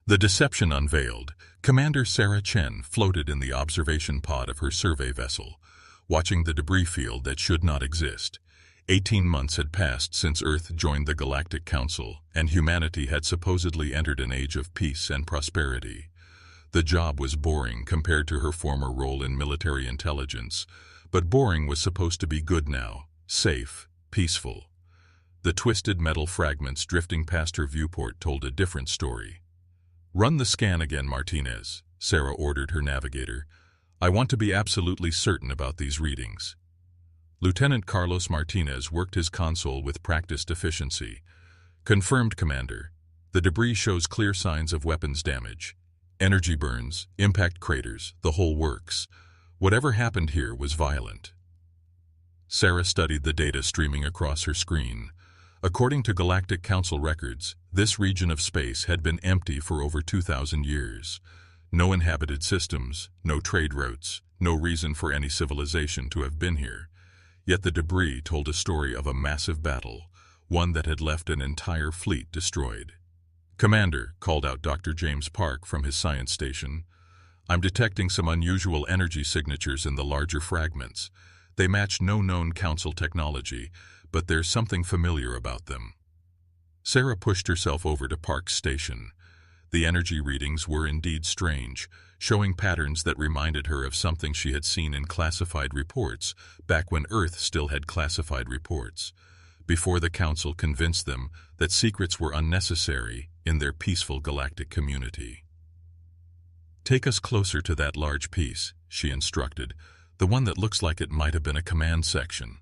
The deception unveiled, Commander Sarah Chen floated in the observation pod of her survey vessel, watching the debris field that should not exist. 18 months had passed since Earth joined the Galactic Council, and humanity had supposedly entered an age of peace and prosperity. The job was boring compared to her former role in military intelligence, but boring was supposed to be good now, safe, peaceful. The twisted metal fragments drifting past her viewport told a different story. "Run the scan again, Martinez," Sarah ordered her navigator. "I want to be absolutely certain about these readings." Lieutenant Carlos Martinez worked his console with practiced efficiency. "Confirmed, Commander. The debris shows clear signs of weapons damage. Energy burns, impact craters, the whole works. Whatever happened here was violent." Sarah studied the data streaming across her screen. According to Galactic Council records, this region of space had been empty for over 2,000 years. No inhabited systems, no trade routes, no reason for any civilization to have been here. Yet the debris told a story of a massive battle, one that had left an entire fleet destroyed. "Commander," called out Dr. James Park from his science station, "I'm detecting some unusual energy signatures in the larger fragments. They match no known Council technology, but there's something familiar about them." Sarah pushed herself over to Park's station. The energy readings were indeed strange, showing patterns that reminded her of something she had seen in classified reports, back when Earth still had classified reports, before the Council convinced them that secrets were unnecessary in their peaceful galactic community. "Take us closer to that large piece," she instructed, "the one that looks like it might have been a command section."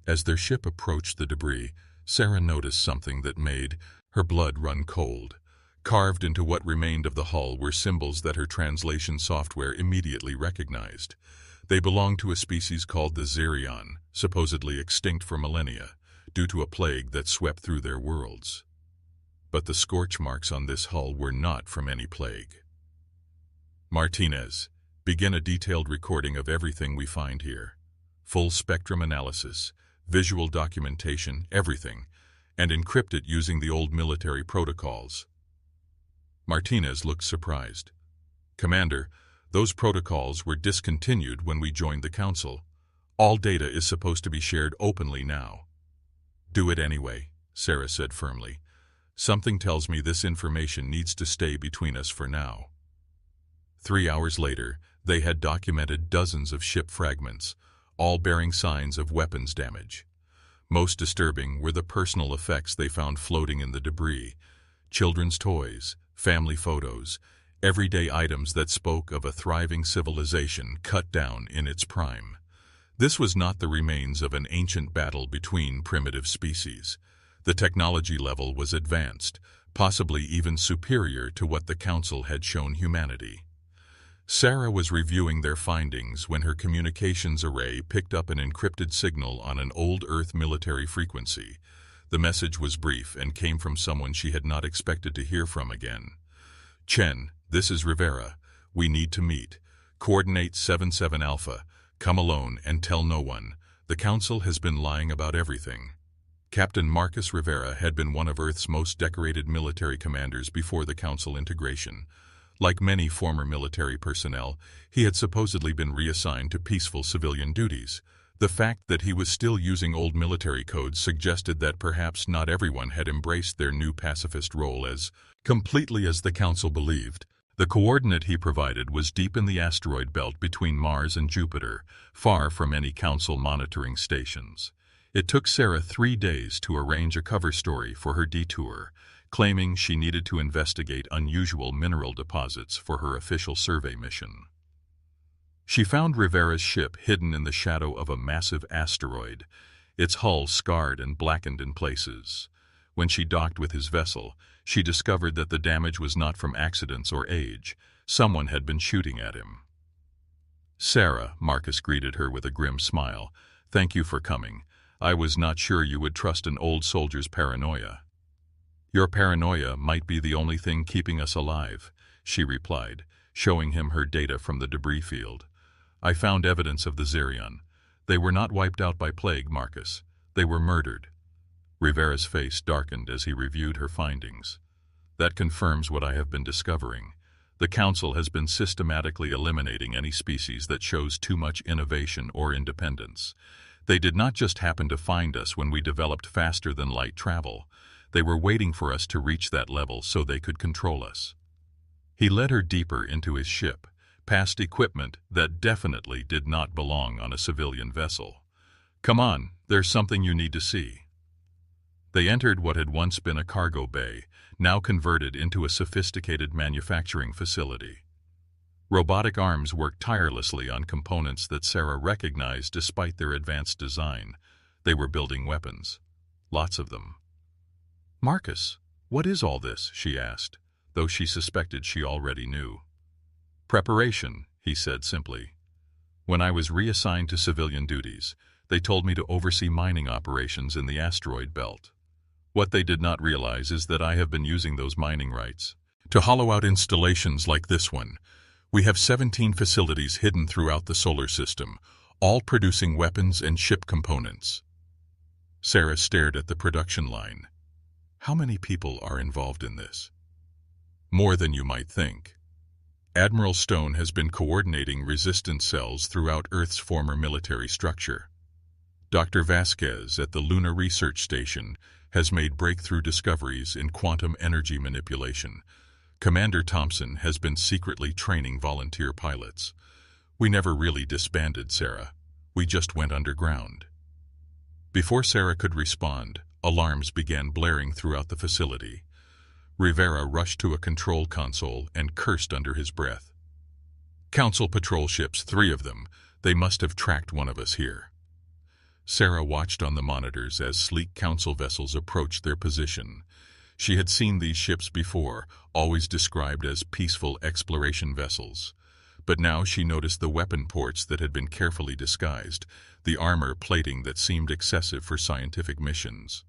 As their ship approached the debris, Sarah noticed something that made her blood run cold. Carved into what remained of the hull were symbols that her translation software immediately recognized. They belonged to a species called the Zerion, supposedly extinct for millennia, due to a plague that swept through their worlds. But the scorch marks on this hull were not from any plague. "Martinez, begin a detailed recording of everything we find here. Full spectrum analysis, visual documentation, everything, and encrypt it using the old military protocols." Martinez looked surprised. "Commander, those protocols were discontinued when we joined the Council. All data is supposed to be shared openly now." "Do it anyway," Sarah said firmly. "Something tells me this information needs to stay between us for now." 3 hours later, they had documented dozens of ship fragments, all bearing signs of weapons damage. Most disturbing were the personal effects they found floating in the debris: children's toys, family photos, everyday items that spoke of a thriving civilization cut down in its prime. This was not the remains of an ancient battle between primitive species. The technology level was advanced, possibly even superior to what the Council had shown humanity. Sarah was reviewing their findings when her communications array picked up an encrypted signal on an old Earth military frequency. The message was brief and came from someone she had not expected to hear from again. "Chen, this is Rivera. We need to meet. Coordinate 77 Alpha. Come alone and tell no one. The Council has been lying about everything." Captain Marcus Rivera had been one of Earth's most decorated military commanders before the Council integration. Like many former military personnel, he had supposedly been reassigned to peaceful civilian duties. The fact that he was still using old military codes suggested that perhaps not everyone had embraced their new pacifist role as completely as the Council believed. The coordinate he provided was deep in the asteroid belt between Mars and Jupiter, far from any Council monitoring stations. It took Sarah 3 days to arrange a cover story for her detour, claiming she needed to investigate unusual mineral deposits for her official survey mission. She found Rivera's ship hidden in the shadow of a massive asteroid, its hull scarred and blackened in places. When she docked with his vessel, she discovered that the damage was not from accidents or age. Someone had been shooting at him. "Sarah," Marcus greeted her with a grim smile, "thank you for coming. I was not sure you would trust an old soldier's paranoia." "Your paranoia might be the only thing keeping us alive," she replied, showing him her data from the debris field. "I found evidence of the Zerion. They were not wiped out by plague, Marcus. They were murdered." Rivera's face darkened as he reviewed her findings. That confirms what I have been discovering. The Council has been systematically eliminating any species that shows too much innovation or independence. They did not just happen to find us when we developed faster-than-light travel. They were waiting for us to reach that level so they could control us. He led her deeper into his ship, past equipment that definitely did not belong on a civilian vessel. "Come on, there's something you need to see." They entered what had once been a cargo bay, now converted into a sophisticated manufacturing facility. Robotic arms worked tirelessly on components that Sarah recognized despite their advanced design. They were building weapons. Lots of them. "Marcus, what is all this?" she asked, though she suspected she already knew. "Preparation," he said simply. "When I was reassigned to civilian duties, they told me to oversee mining operations in the asteroid belt. What they did not realize is that I have been using those mining rights to hollow out installations like this one. We have 17 facilities hidden throughout the solar system, all producing weapons and ship components." Sarah stared at the production line. "How many people are involved in this?" "More than you might think. Admiral Stone has been coordinating resistance cells throughout Earth's former military structure. Dr. Vasquez at the Lunar Research Station has made breakthrough discoveries in quantum energy manipulation. Commander Thompson has been secretly training volunteer pilots. We never really disbanded, Sarah. We just went underground." Before Sarah could respond, alarms began blaring throughout the facility. Rivera rushed to a control console and cursed under his breath. "Council patrol ships, 3 of them. They must have tracked one of us here." Sarah watched on the monitors as sleek Council vessels approached their position. She had seen these ships before, always described as peaceful exploration vessels. But now she noticed the weapon ports that had been carefully disguised, the armor plating that seemed excessive for scientific missions.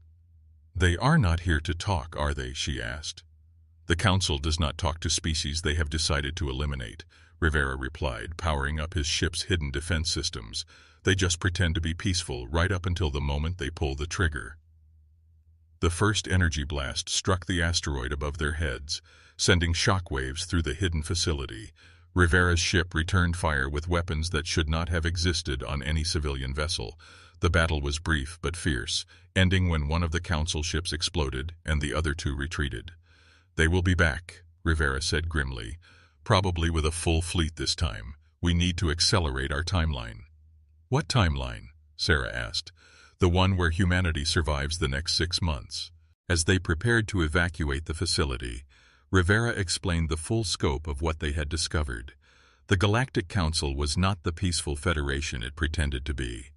"They are not here to talk, are they?" she asked. "The Council does not talk to species they have decided to eliminate," Rivera replied, powering up his ship's hidden defense systems. "They just pretend to be peaceful right up until the moment they pull the trigger." The first energy blast struck the asteroid above their heads, sending shockwaves through the hidden facility. Rivera's ship returned fire with weapons that should not have existed on any civilian vessel. The battle was brief but fierce, ending when one of the Council ships exploded and the other 2 retreated. "They will be back," Rivera said grimly. "Probably with a full fleet this time. We need to accelerate our timeline." "What timeline?" Sarah asked. "The one where humanity survives the next 6 months." As they prepared to evacuate the facility, Rivera explained the full scope of what they had discovered. The Galactic Council was not the peaceful federation it pretended to be.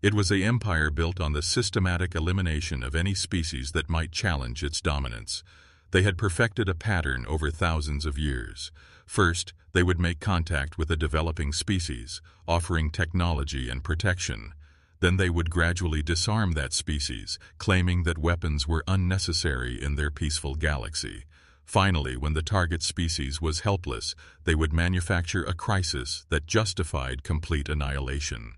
It was an empire built on the systematic elimination of any species that might challenge its dominance. They had perfected a pattern over thousands of years. First, they would make contact with a developing species, offering technology and protection. Then they would gradually disarm that species, claiming that weapons were unnecessary in their peaceful galaxy. Finally, when the target species was helpless, they would manufacture a crisis that justified complete annihilation.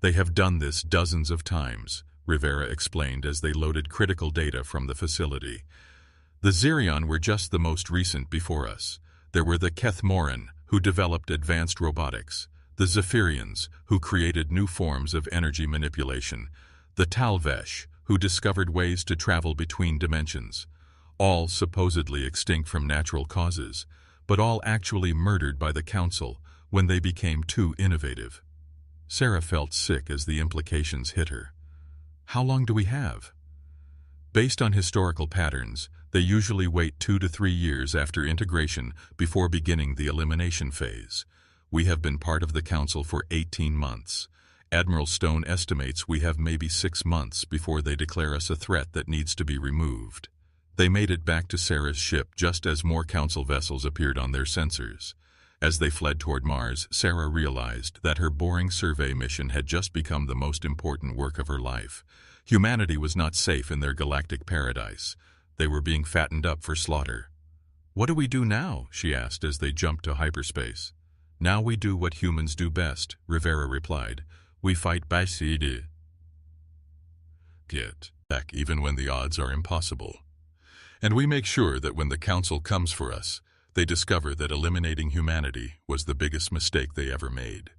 "They have done this dozens of times," Rivera explained as they loaded critical data from the facility. "The Xerion were just the most recent before us. There were the Kethmoran, who developed advanced robotics, the Zephyrians, who created new forms of energy manipulation, the Talvesh, who discovered ways to travel between dimensions, all supposedly extinct from natural causes, but all actually murdered by the Council when they became too innovative." Sarah felt sick as the implications hit her. "How long do we have?" "Based on historical patterns, they usually wait 2 to 3 years after integration before beginning the elimination phase. We have been part of the Council for 18 months. Admiral Stone estimates we have maybe 6 months before they declare us a threat that needs to be removed." They made it back to Sarah's ship just as more Council vessels appeared on their sensors. As they fled toward Mars, Sarah realized that her boring survey mission had just become the most important work of her life. Humanity was not safe in their galactic paradise. They were being fattened up for slaughter. "What do we do now?" she asked as they jumped to hyperspace. "Now we do what humans do best," Rivera replied. "We fight by get back even when the odds are impossible." And we make sure that when the Council comes for us, they discover that eliminating humanity was the biggest mistake they ever made.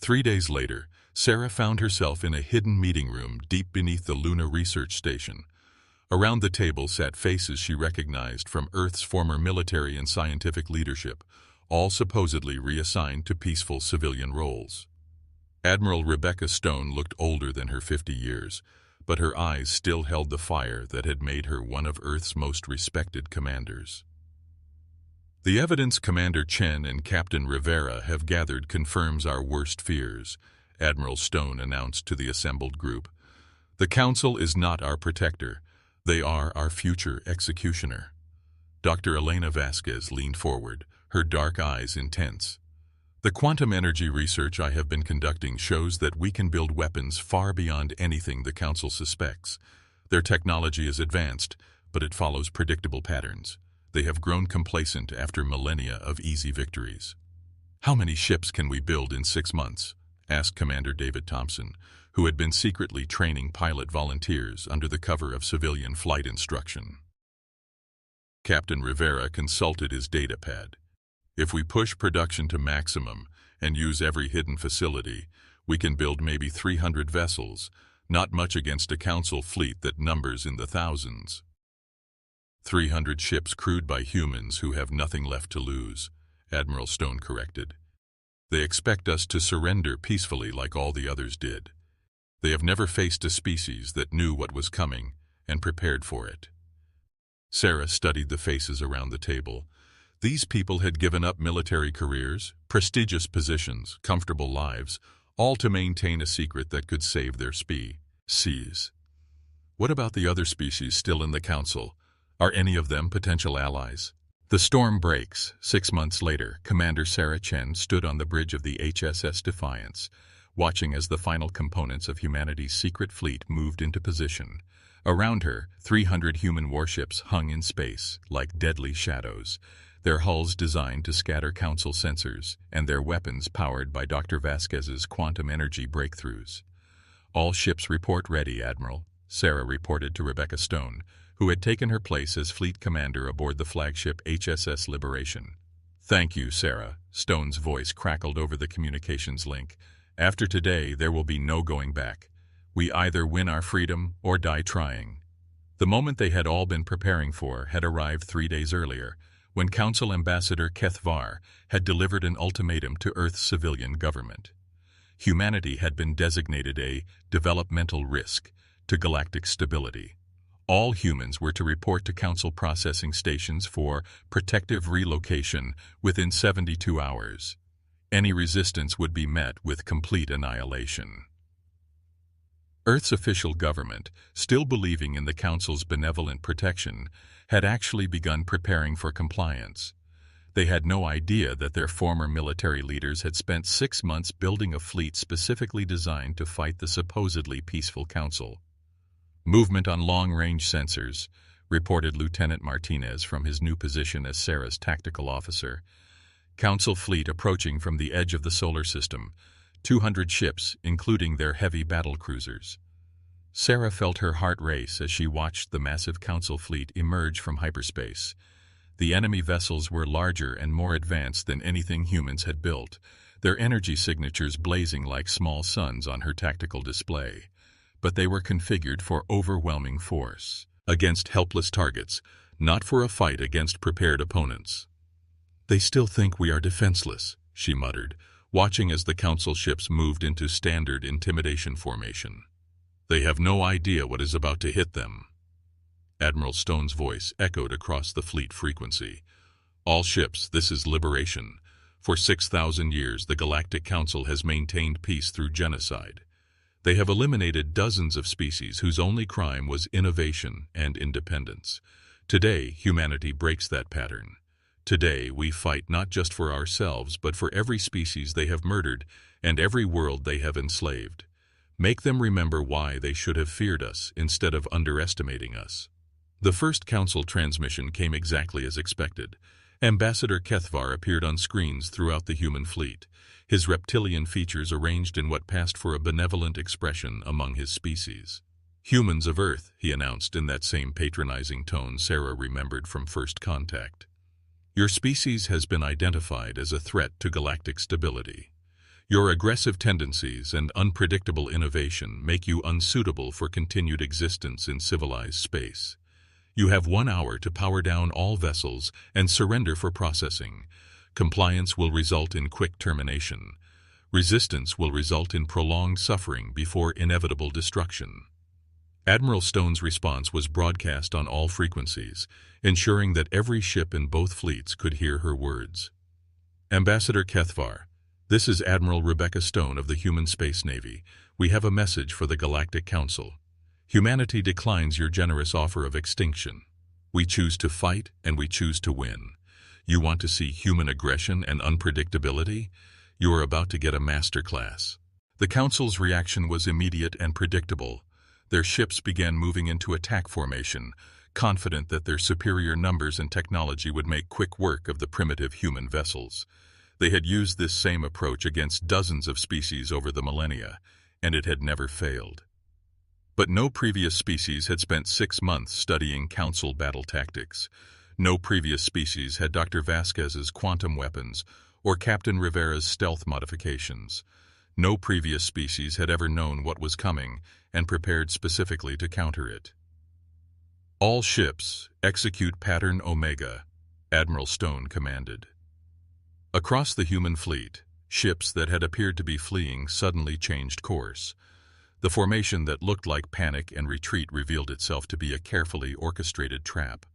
3 days later, Sarah found herself in a hidden meeting room deep beneath the Luna Research Station. Around the table sat faces she recognized from Earth's former military and scientific leadership, all supposedly reassigned to peaceful civilian roles. Admiral Rebecca Stone looked older than her 50 years, but her eyes still held the fire that had made her one of Earth's most respected commanders. The evidence Commander Chen and Captain Rivera have gathered confirms our worst fears, Admiral Stone announced to the assembled group. The Council is not our protector. They are our future executioner. Dr. Elena Vasquez leaned forward, her dark eyes intense. The quantum energy research I have been conducting shows that we can build weapons far beyond anything the Council suspects. Their technology is advanced, but it follows predictable patterns. They have grown complacent after millennia of easy victories. How many ships can we build in 6 months? Asked Commander David Thompson, who had been secretly training pilot volunteers under the cover of civilian flight instruction. Captain Rivera consulted his datapad. If we push production to maximum and use every hidden facility, we can build maybe 300 vessels, not much against a Council fleet that numbers in the thousands. 300 ships crewed by humans who have nothing left to lose, Admiral Stone corrected. They expect us to surrender peacefully like all the others did. They have never faced a species that knew what was coming and prepared for it. Sarah studied the faces around the table. These people had given up military careers, prestigious positions, comfortable lives, all to maintain a secret that could save their species. What about the other species still in the Council? Are any of them potential allies? The storm breaks. 6 months later, Commander Sarah Chen stood on the bridge of the HSS Defiance, watching as the final components of humanity's secret fleet moved into position. Around her, 300 human warships hung in space, like deadly shadows, their hulls designed to scatter Council sensors, and their weapons powered by Dr. Vasquez's quantum energy breakthroughs. All ships report ready, Admiral, Sarah reported to Rebecca Stone, who had taken her place as fleet commander aboard the flagship HSS Liberation. Thank you, Sarah, Stone's voice crackled over the communications link. After today, there will be no going back. We either win our freedom or die trying. The moment they had all been preparing for had arrived 3 days earlier, when Council Ambassador Kethvar had delivered an ultimatum to Earth's civilian government. Humanity had been designated a developmental risk to galactic stability. All humans were to report to Council processing stations for protective relocation within 72 hours. Any resistance would be met with complete annihilation. Earth's official government, still believing in the Council's benevolent protection, had actually begun preparing for compliance. They had no idea that their former military leaders had spent 6 months building a fleet specifically designed to fight the supposedly peaceful Council. Movement on long-range sensors, reported Lieutenant Martinez from his new position as Sarah's tactical officer. Council fleet approaching from the edge of the solar system, 200 ships, including their heavy battle cruisers. Sarah felt her heart race as she watched the massive Council fleet emerge from hyperspace. The enemy vessels were larger and more advanced than anything humans had built, their energy signatures blazing like small suns on her tactical display. But they were configured for overwhelming force, against helpless targets, not for a fight against prepared opponents. They still think we are defenseless, she muttered, watching as the Council ships moved into standard intimidation formation. They have no idea what is about to hit them. Admiral Stone's voice echoed across the fleet frequency. All ships, this is liberation. For 6,000 years, the Galactic Council has maintained peace through genocide. They have eliminated dozens of species whose only crime was innovation and independence. Today, humanity breaks that pattern. Today, we fight not just for ourselves, but for every species they have murdered and every world they have enslaved. Make them remember why they should have feared us instead of underestimating us. The first Council transmission came exactly as expected. Ambassador Kethvar appeared on screens throughout the human fleet, his reptilian features arranged in what passed for a benevolent expression among his species. "Humans of Earth," he announced in that same patronizing tone Sarah remembered from first contact. "Your species has been identified as a threat to galactic stability. Your aggressive tendencies and unpredictable innovation make you unsuitable for continued existence in civilized space. You have 1 hour to power down all vessels and surrender for processing. Compliance will result in quick termination. Resistance will result in prolonged suffering before inevitable destruction." Admiral Stone's response was broadcast on all frequencies, ensuring that every ship in both fleets could hear her words. "Ambassador Kethvar, this is Admiral Rebecca Stone of the Human Space Navy. We have a message for the Galactic Council. Humanity declines your generous offer of extinction. We choose to fight, and we choose to win. You want to see human aggression and unpredictability? You are about to get a masterclass." The Council's reaction was immediate and predictable. Their ships began moving into attack formation, confident that their superior numbers and technology would make quick work of the primitive human vessels. They had used this same approach against dozens of species over the millennia, and it had never failed. But no previous species had spent 6 months studying Council battle tactics. No previous species had Dr. Vasquez's quantum weapons or Captain Rivera's stealth modifications. No previous species had ever known what was coming and prepared specifically to counter it. "All ships, execute Pattern Omega," Admiral Stone commanded. Across the human fleet, ships that had appeared to be fleeing suddenly changed course. The formation that looked like panic and retreat revealed itself to be a carefully orchestrated trap.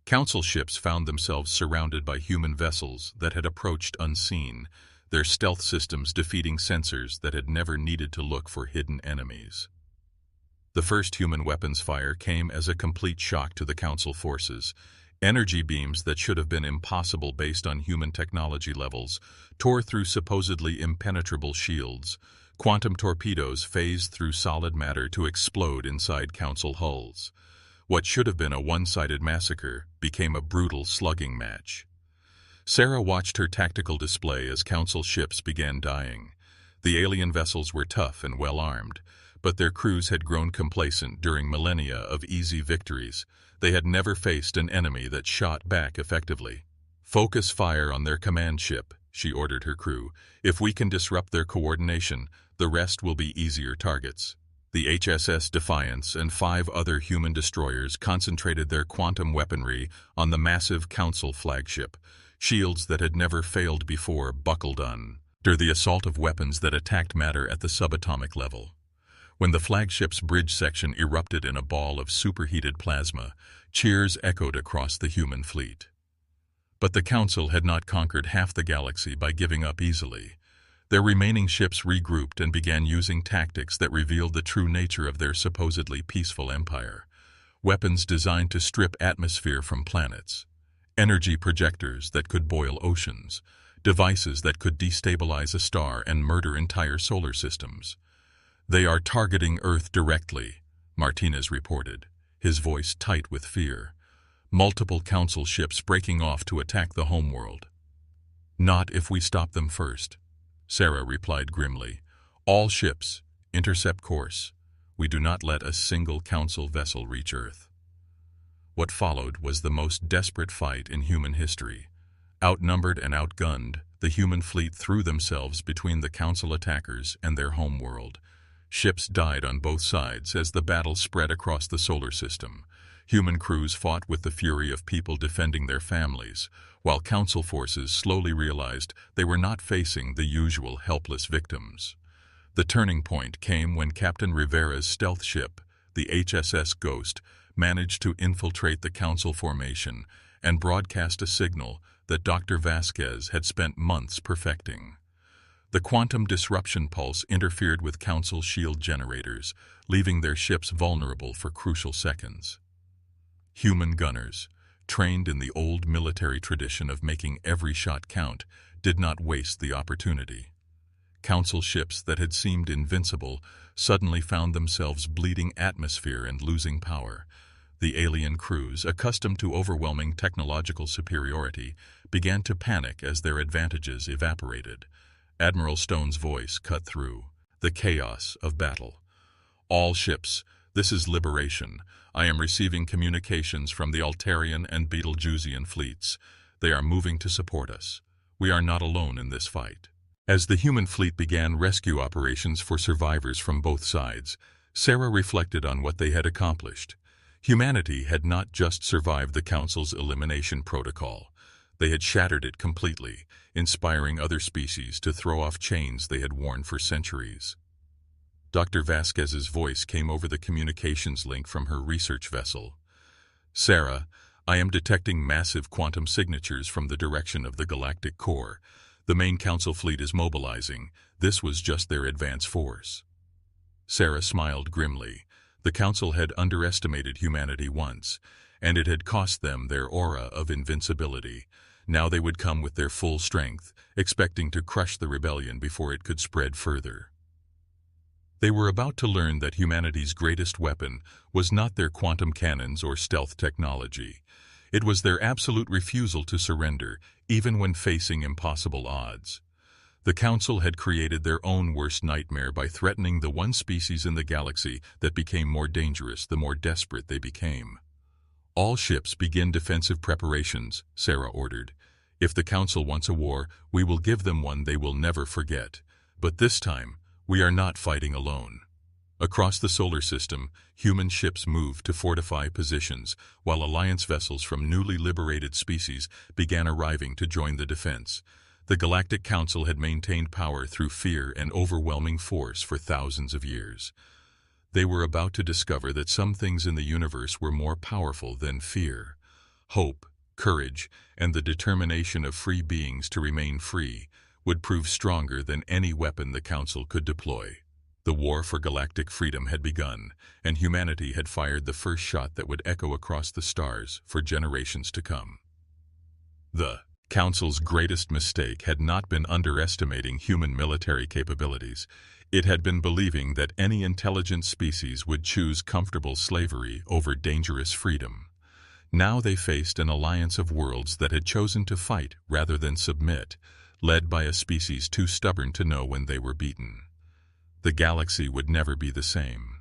Council ships found themselves surrounded by human vessels that had approached unseen, their stealth systems defeating sensors that had never needed to look for hidden enemies. The first human weapons fire came as a complete shock to the Council forces. Energy beams that should have been impossible based on human technology levels tore through supposedly impenetrable shields. Quantum torpedoes phased through solid matter to explode inside Council hulls. What should have been a one-sided massacre became a brutal slugging match. Sarah watched her tactical display as Council ships began dying. The alien vessels were tough and well-armed, but their crews had grown complacent during millennia of easy victories. They had never faced an enemy that shot back effectively. "Focus fire on their command ship," she ordered her crew. "If we can disrupt their coordination, the rest will be easier targets." The HSS Defiance and 5 other human destroyers concentrated their quantum weaponry on the massive Council flagship. Shields that had never failed before buckled under the assault of weapons that attacked matter at the subatomic level. When the flagship's bridge section erupted in a ball of superheated plasma, cheers echoed across the human fleet. But the Council had not conquered half the galaxy by giving up easily. Their remaining ships regrouped and began using tactics that revealed the true nature of their supposedly peaceful empire. Weapons designed to strip atmosphere from planets. Energy projectors that could boil oceans. Devices that could destabilize a star and murder entire solar systems. "They are targeting Earth directly," Martinez reported, his voice tight with fear. "Multiple Council ships breaking off to attack the homeworld." "Not if we stop them first," Sarah replied grimly. "All ships, intercept course. We do not let a single Council vessel reach Earth." What followed was the most desperate fight in human history. Outnumbered and outgunned, the human fleet threw themselves between the Council attackers and their homeworld. Ships died on both sides as the battle spread across the solar system. Human crews fought with the fury of people defending their families, while Council forces slowly realized they were not facing the usual helpless victims. The turning point came when Captain Rivera's stealth ship, the HSS Ghost, managed to infiltrate the Council formation and broadcast a signal that Dr. Vasquez had spent months perfecting. The quantum disruption pulse interfered with Council shield generators, leaving their ships vulnerable for crucial seconds. Human gunners, trained in the old military tradition of making every shot count, did not waste the opportunity. Council ships that had seemed invincible suddenly found themselves bleeding atmosphere and losing power. The alien crews, accustomed to overwhelming technological superiority, began to panic as their advantages evaporated. Admiral Stone's voice cut through the chaos of battle. "All ships, This is liberation. I am receiving communications from the Altarian and Betelgeusian fleets. They are moving to support us. We are not alone in this fight." As the human fleet began rescue operations for survivors from both sides, Sarah reflected on what they had accomplished. Humanity had not just survived the Council's elimination protocol. They had shattered it completely, inspiring other species to throw off chains they had worn for centuries. Dr. Vasquez's voice came over the communications link from her research vessel. "Sarah, I am detecting massive quantum signatures from the direction of the galactic core. The main Council fleet is mobilizing. This was just their advance force." Sarah smiled grimly. The Council had underestimated humanity once, and it had cost them their aura of invincibility. Now they would come with their full strength, expecting to crush the rebellion before it could spread further. They were about to learn that humanity's greatest weapon was not their quantum cannons or stealth technology. It was their absolute refusal to surrender, even when facing impossible odds. The Council had created their own worst nightmare by threatening the one species in the galaxy that became more dangerous the more desperate they became. "All ships begin defensive preparations," Sarah ordered. "If the Council wants a war, we will give them one they will never forget. But this time, we are not fighting alone." Across the solar system, human ships moved to fortify positions, while alliance vessels from newly liberated species began arriving to join the defense. The Galactic Council had maintained power through fear and overwhelming force for thousands of years. They were about to discover that some things in the universe were more powerful than fear. Hope, courage, and the determination of free beings to remain free would prove stronger than any weapon the Council could deploy. The war for galactic freedom had begun, and humanity had fired the first shot that would echo across the stars for generations to come. The Council's greatest mistake had not been underestimating human military capabilities. It had been believing that any intelligent species would choose comfortable slavery over dangerous freedom. Now they faced an alliance of worlds that had chosen to fight rather than submit, led by a species too stubborn to know when they were beaten. The galaxy would never be the same.